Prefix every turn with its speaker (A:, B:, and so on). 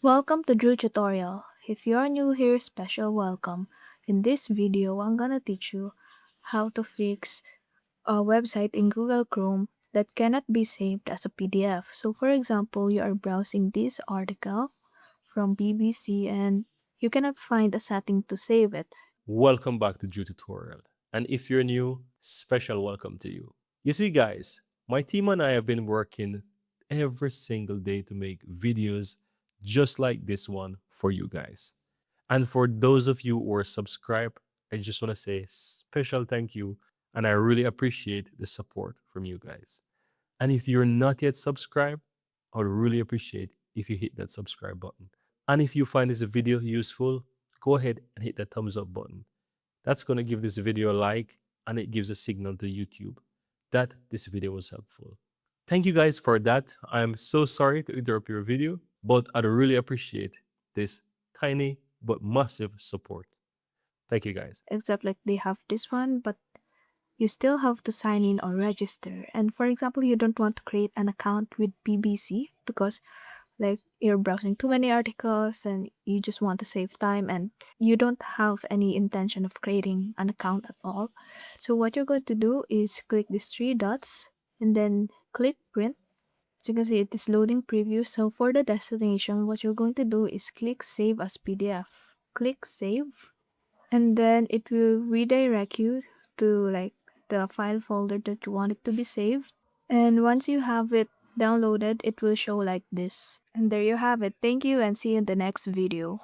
A: Welcome to Drew Tutorial. If you are new here, special welcome. In this video, I'm gonna teach you how to fix a website in Google Chrome that cannot be saved as a PDF. So for example, you are browsing this article from BBC and you cannot find a setting to save it.
B: Welcome back to Drew Tutorial. And if you're new, special welcome to you. You see, guys, my team and I have been working every single day to make videos just like this one for you guys. And for those of you who are subscribed, I just want to say special thank you. And I really appreciate the support from you guys. And if you're not yet subscribed, I would really appreciate if you hit that subscribe button. And if you find this video useful, go ahead and hit that thumbs up button. That's going to give this video a like and it gives a signal to YouTube that this video was helpful. Thank you guys for that. I'm so sorry to interrupt your video, but I'd really appreciate this tiny but massive support. Thank you guys.
A: Except like they have this one, but you still have to sign in or register. And for example, you don't want to create an account with BBC because like you're browsing too many articles and you just want to save time and you don't have any intention of creating an account at all. So what you're going to do is click these three dots and then click print. As you can see, it is loading preview. So for the destination, what you're going to do is click save as PDF. Click save and then it will redirect you to like the file folder that you want it to be saved. And once you have it downloaded, it will show like this. And there you have it. Thank you and see you in the next video.